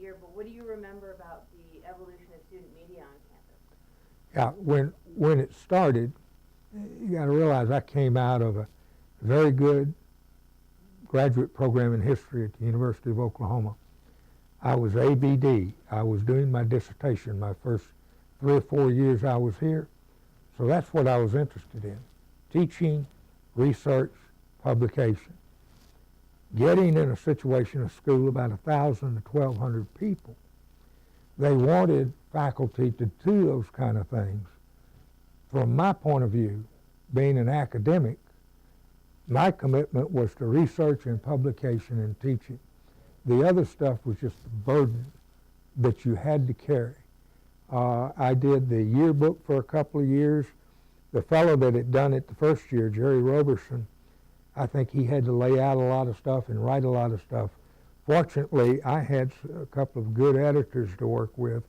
yearbook. What do you remember about the evolution of student media on campus? Yeah, when it started, you got to realize I came out of a very good graduate program in history at the University of Oklahoma. I was ABD. I was doing my dissertation my first 3 or 4 years I was here. So that's what I was interested in: teaching, research, publication. Getting in a situation of school about 1,000 to 1,200 people, they wanted faculty to do those kind of things. From my point of view, being an academic, my commitment was to research and publication and teaching. The other stuff was just a burden that you had to carry. I did the yearbook for a couple of years. The fellow that had done it the first year, Jerry Roberson, I think he had to lay out a lot of stuff and write a lot of stuff. Fortunately, I had a couple of good editors to work with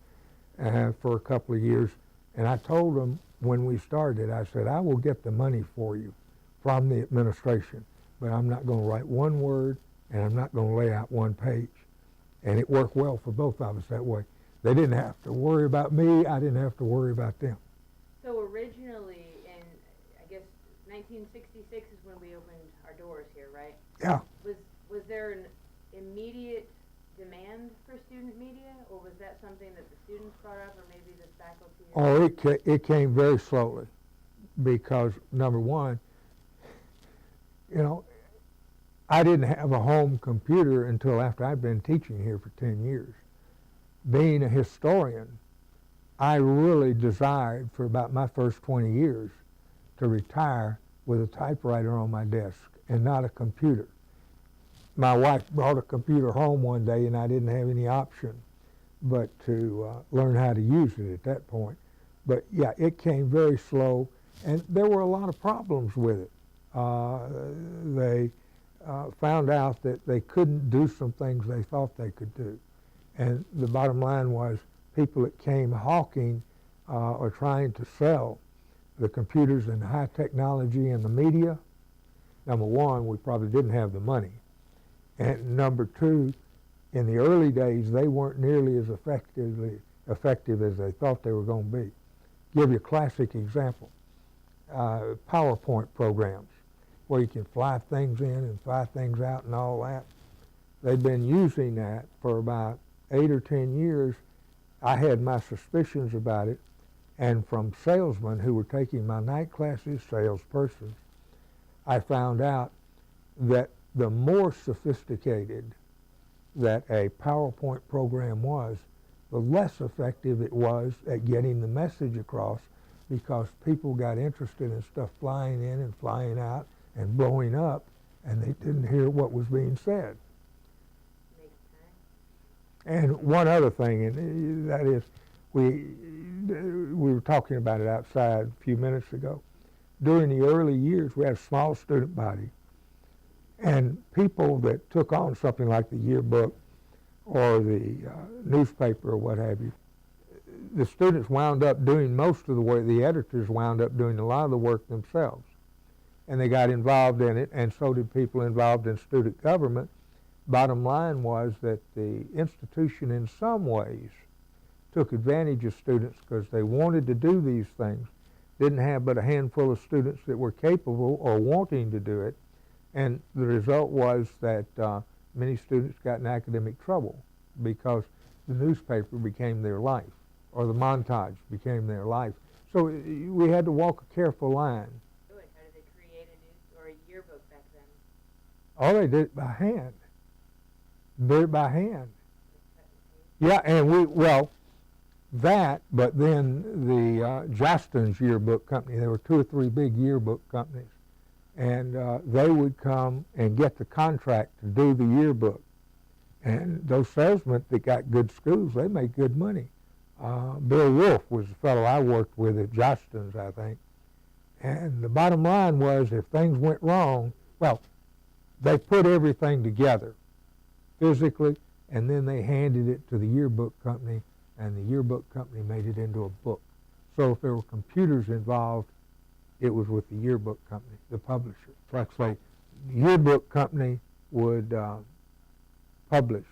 for a couple of years, and I told them when we started, I said, I will get the money for you from the administration, but I'm not going to write one word, and I'm not going to lay out one page. And it worked well for both of us that way. They didn't have to worry about me. I didn't have to worry about them. So originally, in, I guess, 1966 is when we opened our doors here, right? Yeah. Was there an immediate demand for student media, or was that something that the students brought up, or maybe the faculty? Oh, it came very slowly, because number one, you know, I didn't have a home computer until after I'd been teaching here for 10 years. Being a historian, I really desired for about my first 20 years to retire with a typewriter on my desk and not a computer. My wife brought a computer home one day and I didn't have any option but to learn how to use it at that point. But yeah, it came very slow, and there were a lot of problems with it. They found out that they couldn't do some things they thought they could do. And the bottom line was people that came hawking or trying to sell the computers and high technology and the media, number one, we probably didn't have the money. And number two, in the early days, they weren't nearly as effective as they thought they were going to be. Give you a classic example, PowerPoint programs, where you can fly things in and fly things out and all that. They've been using that for about 8 or 10 years. I had my suspicions about it, and from salesmen who were taking my night classes, salespersons, I found out that the more sophisticated that a PowerPoint program was, the less effective it was at getting the message across, because people got interested in stuff flying in and flying out and blowing up, and they didn't hear what was being said. And one other thing, and that is, we were talking about it outside a few minutes ago. During the early years, we had a small student body, and people that took on something like the yearbook or the newspaper or what have you, the students wound up doing most of the work. The editors wound up doing a lot of the work themselves, and they got involved in it, and so did people involved in student government. Bottom line was that the institution in some ways took advantage of students because they wanted to do these things, didn't have but a handful of students that were capable or wanting to do it, and the result was that many students got in academic trouble because the newspaper became their life, or the Montage became their life. So we had to walk a careful line. How did they create a news or a yearbook back then? Oh, they did it by hand. Did it by hand. Yeah, and but then the Justin's Yearbook Company, there were 2 or 3 big yearbook companies, and they would come and get the contract to do the yearbook. And those salesmen that got good schools, they made good money. Bill Wolf was the fellow I worked with at Justin's, I think. And the bottom line was, if things went wrong, well, they put everything together physically, and then they handed it to the yearbook company, and the yearbook company made it into a book. So if there were computers involved, it was with the yearbook company, the publisher. Like say, the yearbook company would publish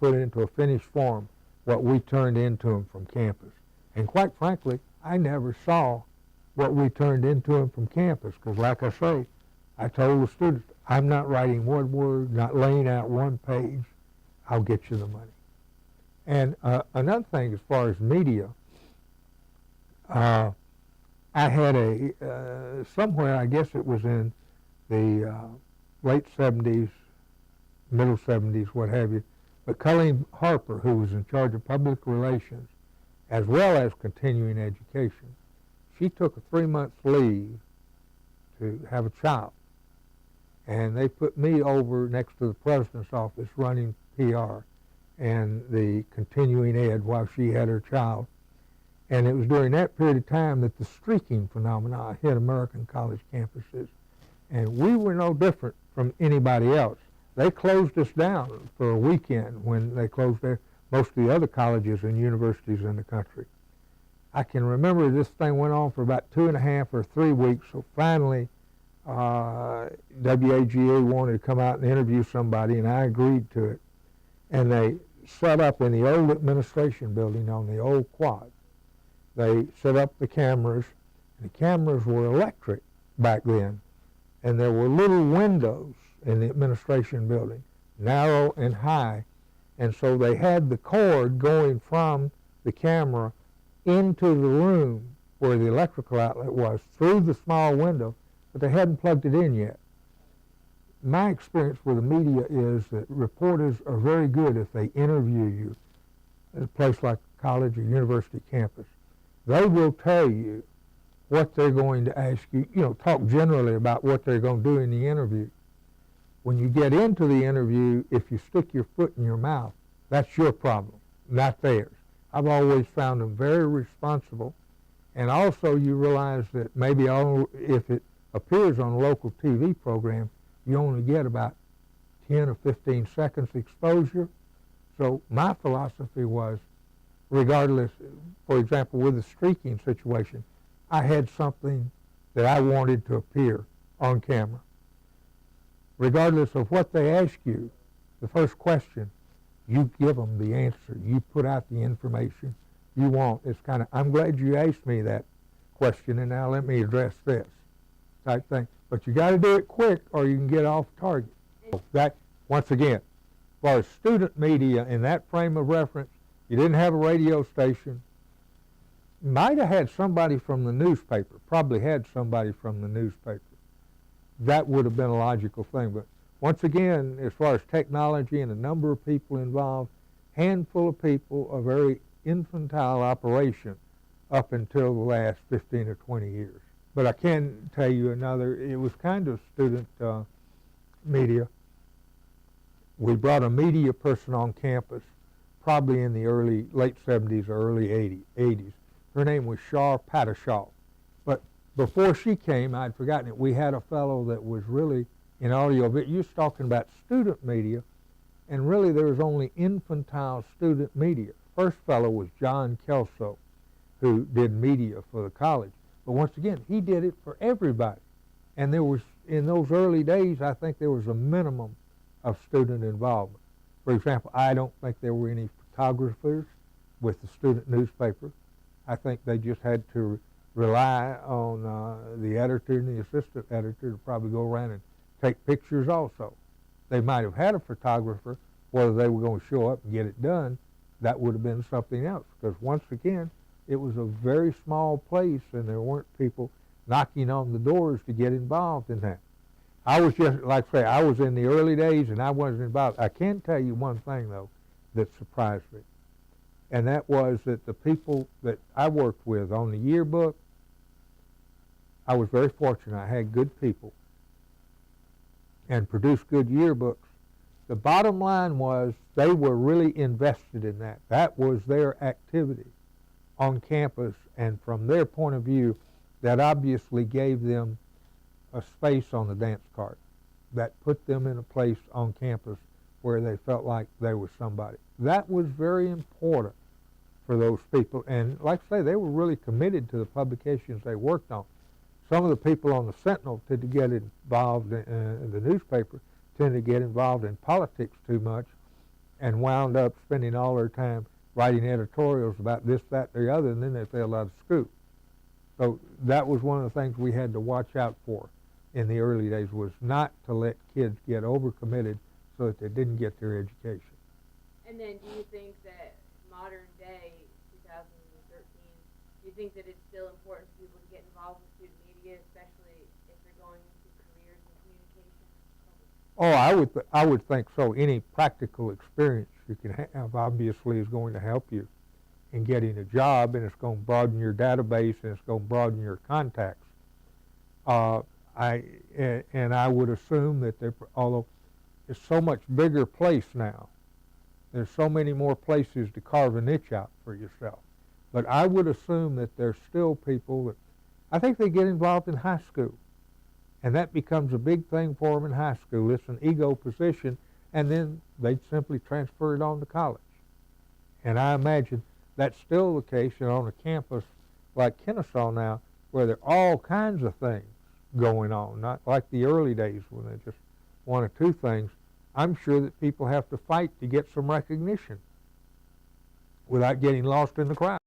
put into a finished form what we turned into them from campus. And quite frankly, I never saw what we turned into them from campus, because like I say, I told the students, I'm not writing one word, not laying out one page. I'll get you the money. And another thing, as far as media, I had somewhere, I guess it was in the late 70s, middle 70s, what have you, but Colleen Harper, who was in charge of public relations, as well as continuing education, she took a 3-month leave to have a child. And they put me over next to the president's office running PR and the continuing ed while she had her child. And it was during that period of time that the streaking phenomena hit American college campuses. And we were no different from anybody else. They closed us down for a weekend when they closed most of the other colleges and universities in the country. I can remember this thing went on for about 2.5 or 3 weeks, so finally WAGA wanted to come out and interview somebody, and I agreed to it. And they set up in the old administration building on the old quad. They set up the cameras, and the cameras were electric back then, and there were little windows in the administration building, narrow and high, and so they had the cord going from the camera into the room where the electrical outlet was through the small window, but they hadn't plugged it in yet. My experience with the media is that reporters are very good if they interview you at a place like a college or university campus. They will tell you what they're going to ask you, talk generally about what they're going to do in the interview. When you get into the interview, if you stick your foot in your mouth, that's your problem, not theirs. I've always found them very responsible. And also you realize that maybe if it appears on a local TV program, you only get about 10 or 15 seconds exposure. So my philosophy was, regardless, for example, with the streaking situation, I had something that I wanted to appear on camera. Regardless of what they ask you, the first question, you give them the answer. You put out the information you want. It's kind of, I'm glad you asked me that question, and now let me address this type thing. But you got to do it quick, or you can get off target. That, once again, as far as student media in that frame of reference, you didn't have a radio station. Might have had somebody from the newspaper, probably had somebody from the newspaper. That would have been a logical thing. But once again, as far as technology and the number of people involved, handful of people, a very infantile operation up until the last 15 or 20 years. But I can tell you another, it was kind of student media. We brought a media person on campus probably in the late 70s or early 80s. Her name was Shar Patashaw. But before she came, I'd forgotten it, we had a fellow that was really in audio. But you was talking about student media, and really there was only infantile student media. First fellow was John Kelso, who did media for the college. But once again, he did it for everybody. And there was, in those early days, I think there was a minimum of student involvement. For example, I don't think there were any photographers with the student newspaper. I think they just had to rely on the editor and the assistant editor to probably go around and take pictures also. They might have had a photographer. Whether they were going to show up and get it done, that would have been something else. Because once again, it was a very small place, and there weren't people knocking on the doors to get involved in that. I was just, like I say, I was in the early days, and I wasn't involved. I can tell you one thing, though, that surprised me. And that was that the people that I worked with on the yearbook, I was very fortunate. I had good people and produced good yearbooks. The bottom line was they were really invested in that. That was their activity on campus, and from their point of view, that obviously gave them a space on the dance card. That put them in a place on campus where they felt like they were somebody. That was very important for those people, and like I say, they were really committed to the publications they worked on. Some of the people on the Sentinel tended to get involved in the newspaper, tended to get involved in politics too much, and wound up spending all their time writing editorials about this, that, the other, and then they failed out of school. So that was one of the things we had to watch out for in the early days, was not to let kids get overcommitted so that they didn't get their education. And then do you think that modern day, 2013, do you think that it's still important for people to get involved with student media, especially if they're going into careers in communication? Oh, I would think so. Any practical experience you can have obviously is going to help you in getting a job, and it's going to broaden your database, and it's going to broaden your contacts. I would assume that although it's so much bigger place now, there's so many more places to carve a niche out for yourself. But I would assume that there's still people that, I think they get involved in high school, and that becomes a big thing for them in high school. It's an ego position, and then they simply transfer it on to college. And I imagine that's still the case, on a campus like Kennesaw now, where there are all kinds of things going on, not like the early days when they just one or two things. I'm sure that people have to fight to get some recognition without getting lost in the crowd.